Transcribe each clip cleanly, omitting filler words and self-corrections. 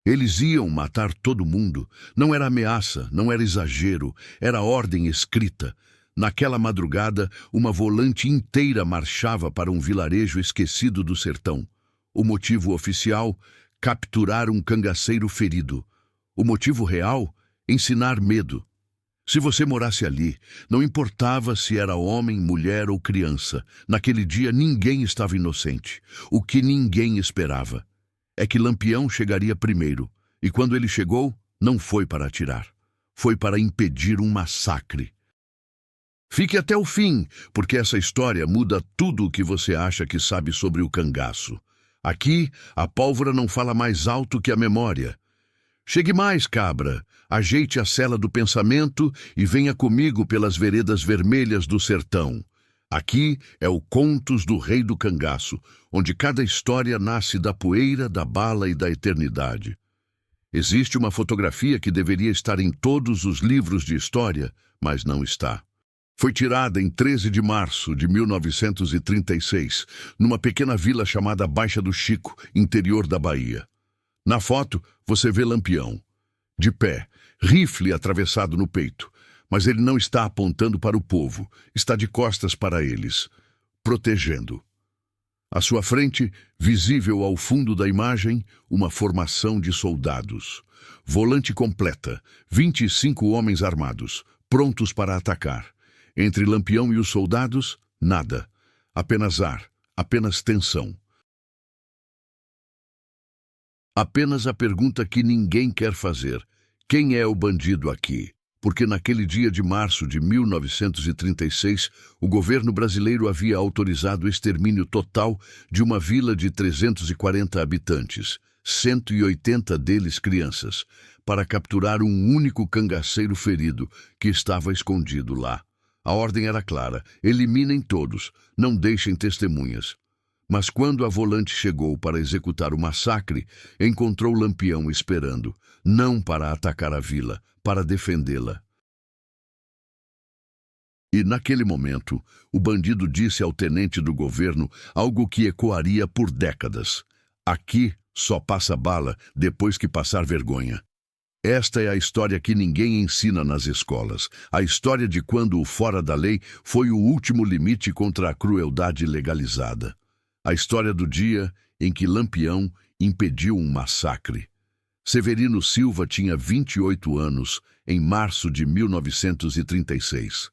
Eles iam matar todo mundo. Não era ameaça, não era exagero, era ordem escrita. Naquela madrugada, uma volante inteira marchava para um vilarejo esquecido do sertão. O motivo oficial: capturar um cangaceiro ferido. O motivo real: ensinar medo. Se você morasse ali, não importava se era homem, mulher ou criança, naquele dia ninguém estava inocente. O que ninguém esperava é que Lampião chegaria primeiro, e quando ele chegou, não foi para atirar. Foi para impedir um massacre. Fique até o fim, porque essa história muda tudo o que você acha que sabe sobre o cangaço. Aqui, a pólvora não fala mais alto que a memória. Chegue mais, cabra, ajeite a sela do pensamento e venha comigo pelas veredas vermelhas do sertão. Aqui é o Contos do Rei do Cangaço, onde cada história nasce da poeira, da bala e da eternidade. Existe uma fotografia que deveria estar em todos os livros de história, mas não está. Foi tirada em 13 de março de 1936, numa pequena vila chamada Baixa do Chico, interior da Bahia. Na foto, você vê Lampião, de pé, rifle atravessado no peito, mas ele não está apontando para o povo, está de costas para eles, protegendo. À sua frente, visível ao fundo da imagem, uma formação de soldados. Volante completa, 25 homens armados, prontos para atacar. Entre Lampião e os soldados, nada. Apenas ar, apenas tensão. Apenas a pergunta que ninguém quer fazer: quem é o bandido aqui? Porque naquele dia de março de 1936, o governo brasileiro havia autorizado o extermínio total de uma vila de 340 habitantes, 180 deles crianças, para capturar um único cangaceiro ferido que estava escondido lá. A ordem era clara: eliminem todos, não deixem testemunhas. Mas quando a volante chegou para executar o massacre, encontrou Lampião esperando, não para atacar a vila, para defendê-la. E naquele momento, o bandido disse ao tenente do governo algo que ecoaria por décadas: aqui só passa bala depois que passar vergonha. Esta é a história que ninguém ensina nas escolas, a história de quando o fora da lei foi o último limite contra a crueldade legalizada. A história do dia em que Lampião impediu um massacre. Severino Silva tinha 28 anos em março de 1936.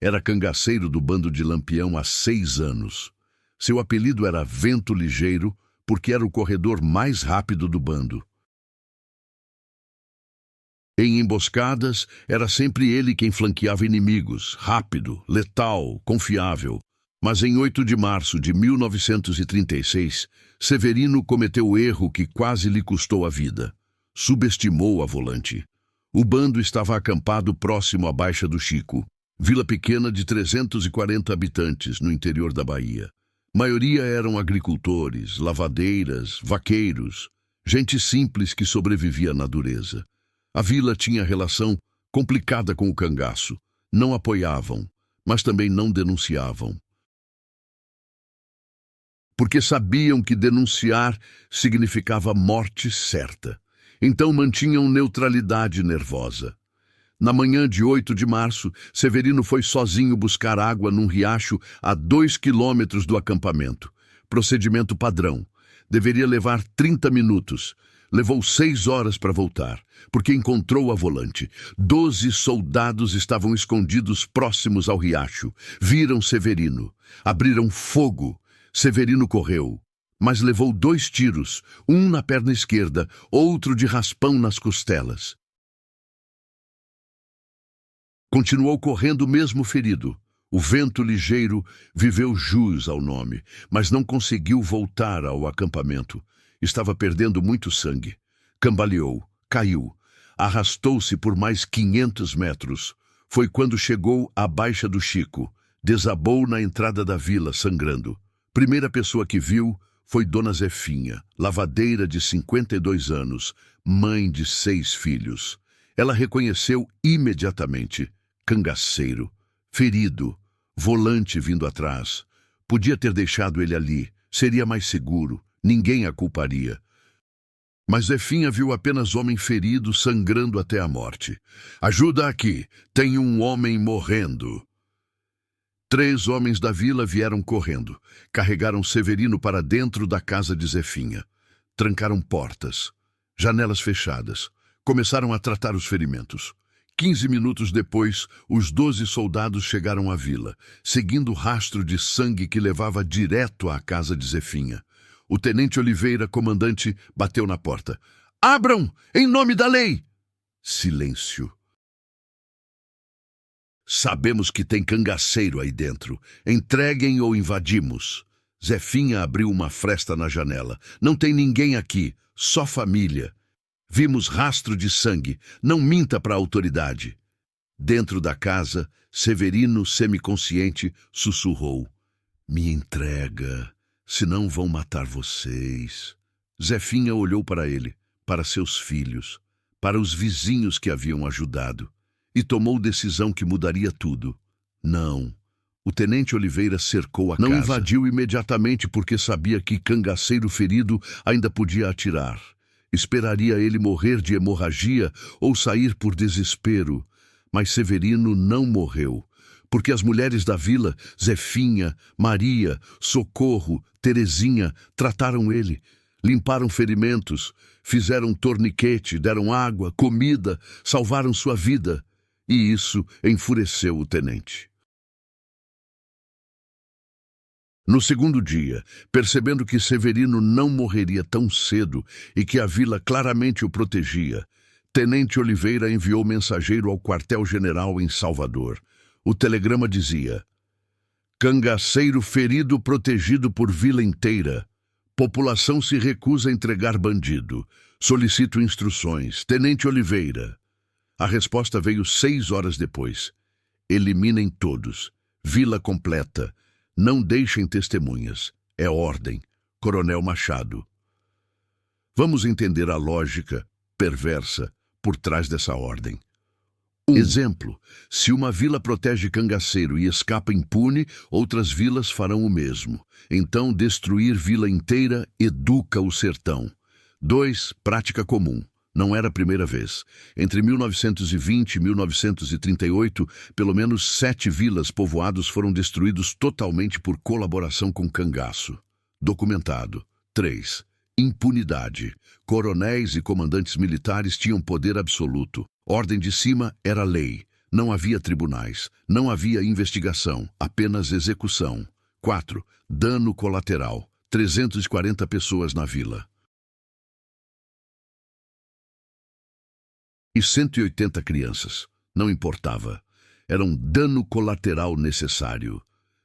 Era cangaceiro do bando de Lampião há 6 anos. Seu apelido era Vento Ligeiro porque era o corredor mais rápido do bando. Em emboscadas, era sempre ele quem flanqueava inimigos, rápido, letal, confiável. Mas em 8 de março de 1936, Severino cometeu o erro que quase lhe custou a vida. Subestimou a volante. O bando estava acampado próximo à Baixa do Chico, vila pequena de 340 habitantes no interior da Bahia. Maioria eram agricultores, lavadeiras, vaqueiros, gente simples que sobrevivia na dureza. A vila tinha relação complicada com o cangaço. Não apoiavam, mas também não denunciavam. Porque sabiam que denunciar significava morte certa. Então mantinham neutralidade nervosa. Na manhã de 8 de março, Severino foi sozinho buscar água num riacho a 2 quilômetros do acampamento. Procedimento padrão. Deveria levar 30 minutos. Levou 6 horas para voltar, porque encontrou a volante. 12 soldados estavam escondidos próximos ao riacho. Viram Severino. Abriram fogo. Severino correu, mas levou 2 tiros, um na perna esquerda, outro de raspão nas costelas. Continuou correndo mesmo ferido. O Vento Ligeiro viveu jus ao nome, mas não conseguiu voltar ao acampamento. Estava perdendo muito sangue. Cambaleou, caiu, arrastou-se por mais 500 metros. Foi quando chegou à Baixa do Chico. Desabou na entrada da vila, sangrando. Primeira pessoa que viu foi Dona Zefinha, lavadeira de 52 anos, mãe de 6 filhos. Ela reconheceu imediatamente: cangaceiro, ferido, volante vindo atrás. Podia ter deixado ele ali, seria mais seguro, ninguém a culparia. Mas Zefinha viu apenas homem ferido, sangrando até a morte. Ajuda aqui, tem um homem morrendo. 3 homens da vila vieram correndo. Carregaram Severino para dentro da casa de Zefinha. Trancaram portas, janelas fechadas. Começaram a tratar os ferimentos. 15 minutos depois, os 12 soldados chegaram à vila, seguindo o rastro de sangue que levava direto à casa de Zefinha. O tenente Oliveira, comandante, bateu na porta. Abram, em nome da lei! Silêncio. Sabemos que tem cangaceiro aí dentro. Entreguem ou invadimos. Zefinha abriu uma fresta na janela. Não tem ninguém aqui, só família. Vimos rastro de sangue. Não minta para a autoridade. Dentro da casa, Severino, semiconsciente, sussurrou. Me entrega, senão vão matar vocês. Zefinha olhou para ele, para seus filhos, para os vizinhos que haviam ajudado, e tomou decisão que mudaria tudo. Não. O tenente Oliveira cercou a casa. Não invadiu imediatamente porque sabia que cangaceiro ferido ainda podia atirar. Esperaria ele morrer de hemorragia ou sair por desespero. Mas Severino não morreu, porque as mulheres da vila, Zefinha, Maria, Socorro, Terezinha, trataram ele, limparam ferimentos, fizeram torniquete, deram água, comida, salvaram sua vida. E isso enfureceu o tenente. No segundo dia, percebendo que Severino não morreria tão cedo e que a vila claramente o protegia, Tenente Oliveira enviou mensageiro ao quartel-general em Salvador. O telegrama dizia: cangaceiro ferido protegido por vila inteira. População se recusa a entregar bandido. Solicito instruções. Tenente Oliveira. A resposta veio 6 horas depois. Eliminem todos. Vila completa. Não deixem testemunhas. É ordem. Coronel Machado. Vamos entender a lógica perversa por trás dessa ordem. Exemplo: se uma vila protege cangaceiro e escapa impune, outras vilas farão o mesmo. Então, destruir vila inteira educa o sertão. 2. Prática comum. Não era a primeira vez. Entre 1920 e 1938, pelo menos 7 vilas povoados foram destruídos totalmente por colaboração com cangaço. Documentado. 3. Impunidade. Coronéis e comandantes militares tinham poder absoluto. Ordem de cima era lei. Não havia tribunais. Não havia investigação. Apenas execução. 4. Dano colateral. 340 pessoas na vila. E 180 crianças. Não importava. Era um dano colateral necessário.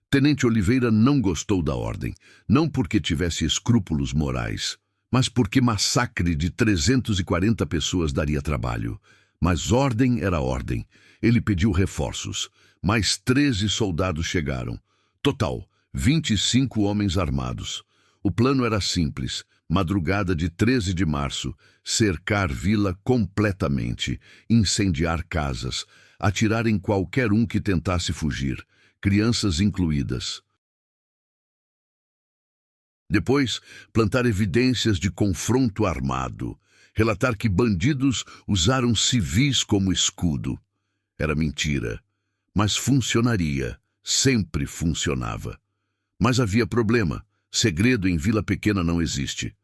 Tenente Oliveira não gostou da ordem, não porque tivesse escrúpulos morais, mas porque massacre de 340 pessoas daria trabalho. Mas ordem era ordem. Ele pediu reforços. Mais 13 soldados chegaram. Total, 25 homens armados. O plano era simples. Madrugada de 13 de março, cercar vila completamente, incendiar casas, atirar em qualquer um que tentasse fugir, crianças incluídas. Depois, plantar evidências de confronto armado, relatar que bandidos usaram civis como escudo. Era mentira, mas funcionaria, sempre funcionava. Mas havia problema, segredo em vila pequena não existe.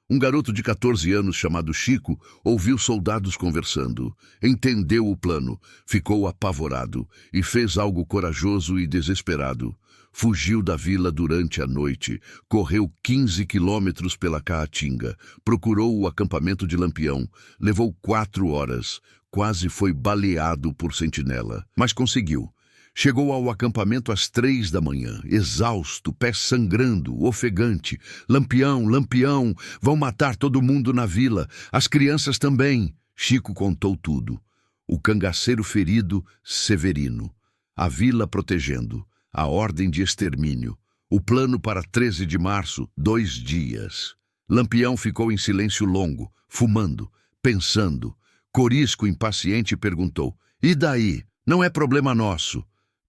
Um garoto de 14 anos chamado Chico ouviu soldados conversando, entendeu o plano, ficou apavorado e fez algo corajoso e desesperado. Fugiu da vila durante a noite, correu 15 quilômetros pela Caatinga, procurou o acampamento de Lampião, levou 4 horas, quase foi baleado por sentinela, mas conseguiu. Chegou ao acampamento às 3 da manhã, exausto, pés sangrando, ofegante. Lampião, Lampião, vão matar todo mundo na vila, as crianças também. Chico contou tudo. O cangaceiro ferido, Severino. A vila protegendo. A ordem de extermínio. O plano para 13 de março, 2 dias. Lampião ficou em silêncio longo, fumando, pensando. Corisco, impaciente, perguntou: e daí? Não é problema nosso.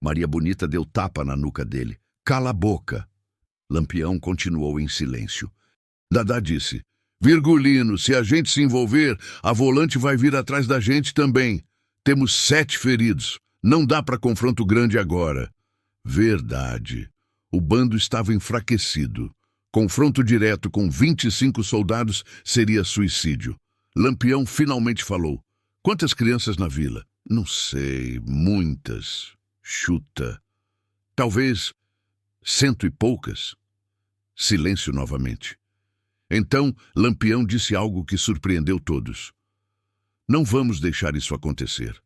Maria Bonita deu tapa na nuca dele. Cala a boca. Lampião continuou em silêncio. Dadá disse: Virgulino, se a gente se envolver, a volante vai vir atrás da gente também. Temos 7 feridos. Não dá para confronto grande agora. Verdade. O bando estava enfraquecido. Confronto direto com 25 soldados seria suicídio. Lampião finalmente falou. Quantas crianças na vila? Não sei, muitas. Chuta. Talvez 100 e poucas. Silêncio novamente. Então, Lampião disse algo que surpreendeu todos. Não vamos deixar isso acontecer.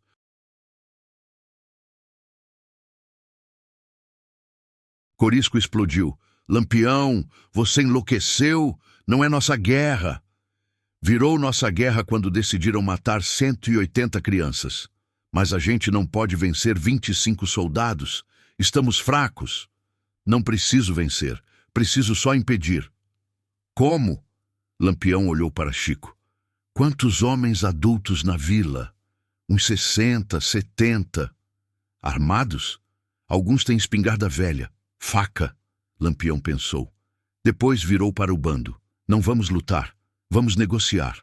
Corisco explodiu. Lampião, você enlouqueceu? Não é nossa guerra. Virou nossa guerra quando decidiram matar 180 crianças. Mas a gente não pode vencer 25 soldados. Estamos fracos. Não preciso vencer. Preciso só impedir. Como? Lampião olhou para Chico. Quantos homens adultos na vila? Uns 60, 70. Armados? Alguns têm espingarda velha. Faca, Lampião pensou. Depois virou para o bando. Não vamos lutar. Vamos negociar.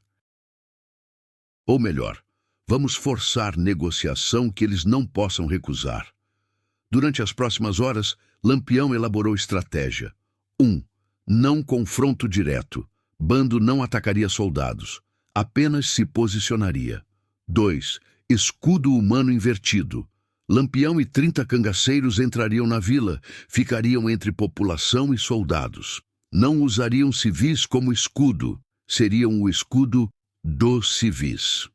Ou melhor, vamos forçar negociação que eles não possam recusar. Durante as próximas horas, Lampião elaborou estratégia. 1. Não confronto direto. Bando não atacaria soldados. Apenas se posicionaria. 2. Escudo humano invertido. Lampião e 30 cangaceiros entrariam na vila, ficariam entre população e soldados. Não usariam civis como escudo. Seriam o escudo dos civis.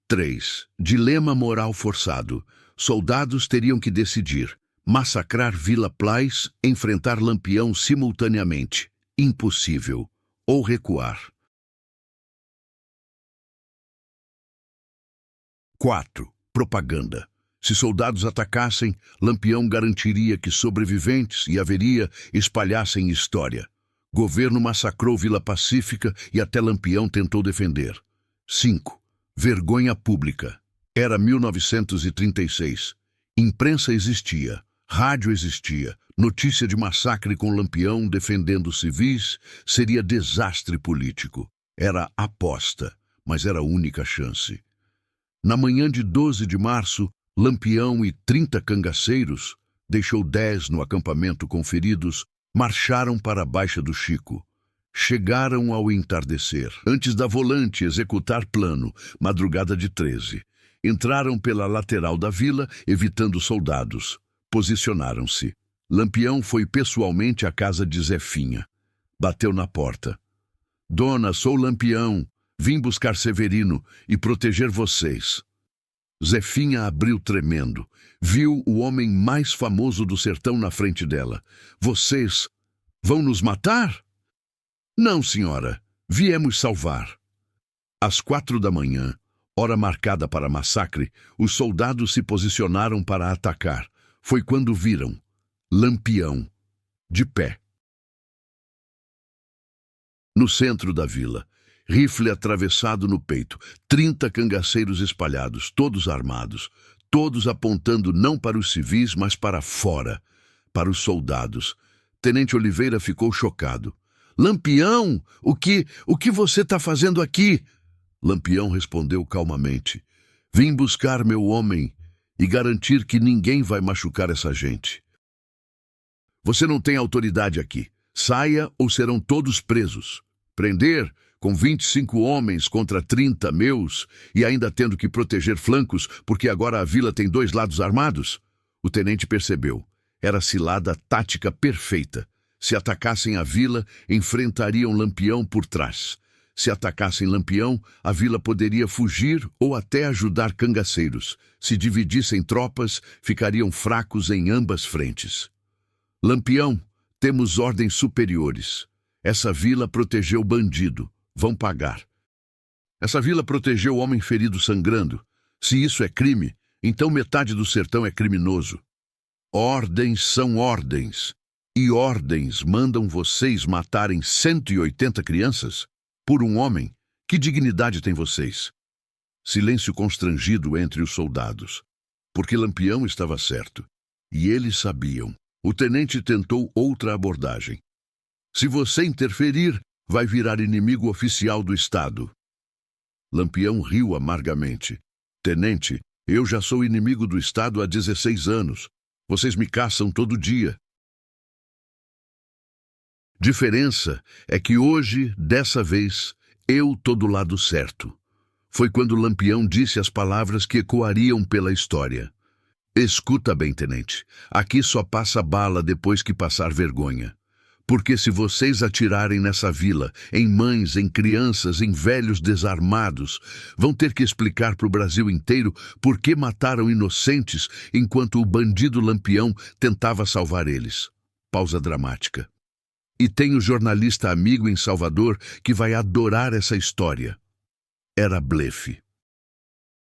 3. Dilema moral forçado. Soldados teriam que decidir. Massacrar Vila Plais, enfrentar Lampião simultaneamente. Impossível. Ou recuar. 4. Propaganda. Se soldados atacassem, Lampião garantiria que sobreviventes e haveria espalhassem história. Governo massacrou Vila Pacífica e até Lampião tentou defender. 5. Vergonha pública. Era 1936. Imprensa existia. Rádio existia. Notícia de massacre com Lampião defendendo civis seria desastre político. Era aposta, mas era a única chance. Na manhã de 12 de março, Lampião e 30 cangaceiros, deixou 10 no acampamento com feridos, marcharam para a Baixa do Chico. Chegaram ao entardecer, antes da volante executar plano, madrugada de 13. Entraram pela lateral da vila, evitando soldados. Posicionaram-se. Lampião foi pessoalmente à casa de Zefinha. Bateu na porta. Dona, sou Lampião. Vim buscar Severino e proteger vocês. Zefinha abriu tremendo. Viu o homem mais famoso do sertão na frente dela. Vocês vão nos matar? Não, senhora. Viemos salvar. Às 4 da manhã, hora marcada para massacre, os soldados se posicionaram para atacar. Foi quando viram Lampião, de pé. No centro da vila, rifle atravessado no peito, 30 cangaceiros espalhados, todos armados, todos apontando não para os civis, mas para fora, para os soldados. Tenente Oliveira ficou chocado. Lampião, o que você está fazendo aqui? Lampião respondeu calmamente. Vim buscar meu homem e garantir que ninguém vai machucar essa gente. Você não tem autoridade aqui. Saia ou serão todos presos. Prender com 25 homens contra 30 meus e ainda tendo que proteger flancos porque agora a vila tem 2 lados armados? O tenente percebeu. Era a cilada tática perfeita. Se atacassem a vila, enfrentariam Lampião por trás. Se atacassem Lampião, a vila poderia fugir ou até ajudar cangaceiros. Se dividissem tropas, ficariam fracos em ambas frentes. Lampião, temos ordens superiores. Essa vila protegeu o bandido. Vão pagar. Essa vila protegeu o homem ferido sangrando. Se isso é crime, então metade do sertão é criminoso. Ordens são ordens. E ordens mandam vocês matarem 180 crianças? Por um homem? Que dignidade têm vocês? Silêncio constrangido entre os soldados. Porque Lampião estava certo. E eles sabiam. O tenente tentou outra abordagem. Se você interferir, vai virar inimigo oficial do Estado. Lampião riu amargamente. Tenente, eu já sou inimigo do Estado há 16 anos. Vocês me caçam todo dia. Diferença é que hoje, dessa vez, eu tô do lado certo. Foi quando Lampião disse as palavras que ecoariam pela história. Escuta bem, tenente. Aqui só passa bala depois que passar vergonha. Porque se vocês atirarem nessa vila, em mães, em crianças, em velhos desarmados, vão ter que explicar para o Brasil inteiro por que mataram inocentes enquanto o bandido Lampião tentava salvar eles. Pausa dramática. E tem o jornalista amigo em Salvador que vai adorar essa história. Era blefe.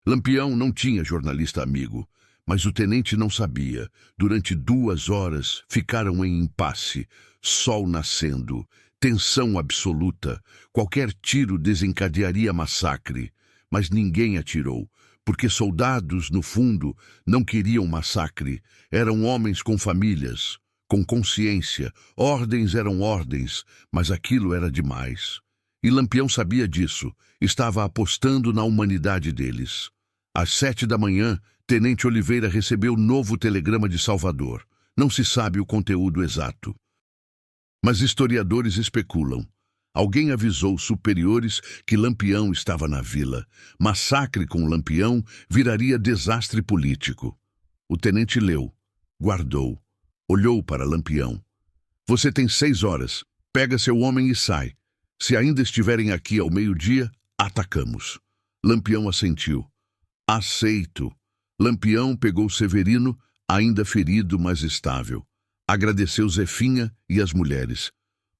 Lampião não tinha jornalista amigo, mas o tenente não sabia. Durante 2 horas ficaram em impasse, sol nascendo, tensão absoluta. Qualquer tiro desencadearia massacre, mas ninguém atirou, porque soldados, no fundo, não queriam massacre. Eram homens com famílias, com consciência. Ordens eram ordens, mas aquilo era demais. E Lampião sabia disso, estava apostando na humanidade deles. Às 7 da manhã, Tenente Oliveira recebeu novo telegrama de Salvador. Não se sabe o conteúdo exato. Mas historiadores especulam. Alguém avisou os superiores que Lampião estava na vila. Massacre com Lampião viraria desastre político. O tenente leu, guardou, olhou para Lampião. Você tem 6 horas. Pega seu homem e sai. Se ainda estiverem aqui ao meio-dia, atacamos. Lampião assentiu. Aceito. Lampião pegou Severino, ainda ferido, mas estável. Agradeceu Zefinha e as mulheres.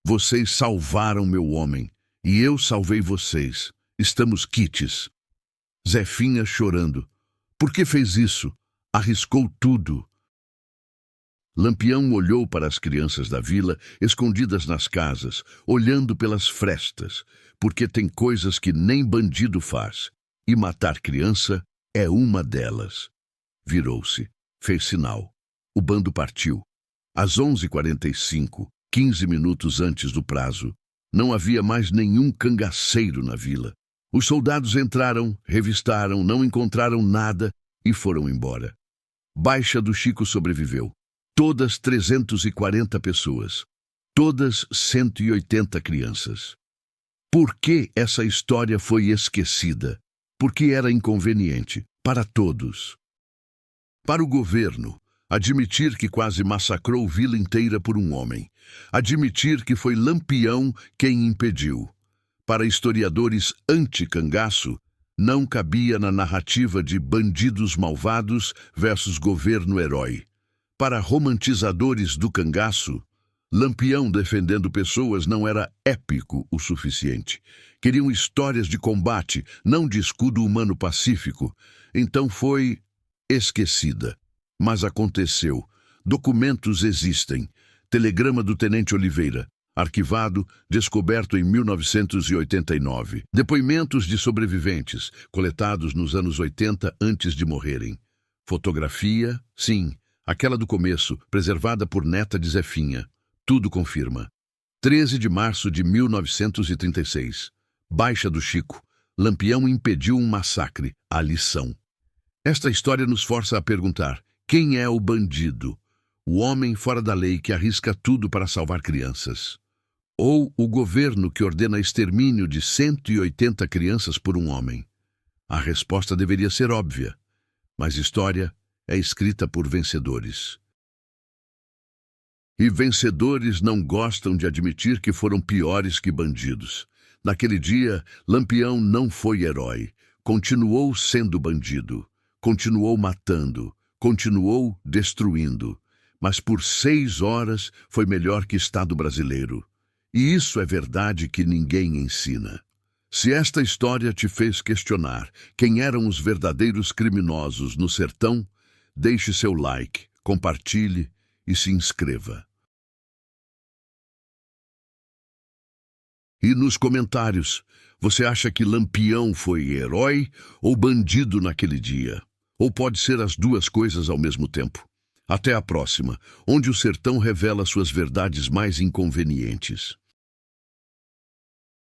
Vocês salvaram meu homem, e eu salvei vocês. Estamos quites. Zefinha chorando. Por que fez isso? Arriscou tudo. Lampião olhou para as crianças da vila, escondidas nas casas, olhando pelas frestas, porque tem coisas que nem bandido faz, e matar criança é uma delas. Virou-se, fez sinal. O bando partiu. Às 11h45, 15 minutos antes do prazo, não havia mais nenhum cangaceiro na vila. Os soldados entraram, revistaram, não encontraram nada e foram embora. Baixa do Chico sobreviveu. Todas 340 pessoas. Todas 180 crianças. Por que essa história foi esquecida? Porque era inconveniente para todos. Para o governo, admitir que quase massacrou vila inteira por um homem. Admitir que foi Lampião quem impediu. Para historiadores anti-cangaço, não cabia na narrativa de bandidos malvados versus governo herói. Para romantizadores do cangaço, Lampião defendendo pessoas não era épico o suficiente. Queriam histórias de combate, não de escudo humano pacífico. Então foi esquecida. Mas aconteceu. Documentos existem. Telegrama do Tenente Oliveira. Arquivado, descoberto em 1989. Depoimentos de sobreviventes, coletados nos anos 80 antes de morrerem. Fotografia, sim, aquela do começo, preservada por neta de Zefinha. Tudo confirma. 13 de março de 1936. Baixa do Chico. Lampião impediu um massacre. A lição. Esta história nos força a perguntar: quem é o bandido? O homem fora da lei que arrisca tudo para salvar crianças? Ou o governo que ordena extermínio de 180 crianças por um homem? A resposta deveria ser óbvia, mas história é escrita por vencedores. E vencedores não gostam de admitir que foram piores que bandidos. Naquele dia, Lampião não foi herói, continuou sendo bandido, continuou matando, continuou destruindo, mas por 6 horas foi melhor que Estado brasileiro. E isso é verdade que ninguém ensina. Se esta história te fez questionar quem eram os verdadeiros criminosos no sertão, deixe seu like, compartilhe e se inscreva. E nos comentários, você acha que Lampião foi herói ou bandido naquele dia? Ou pode ser as duas coisas ao mesmo tempo? Até a próxima, onde o sertão revela suas verdades mais inconvenientes.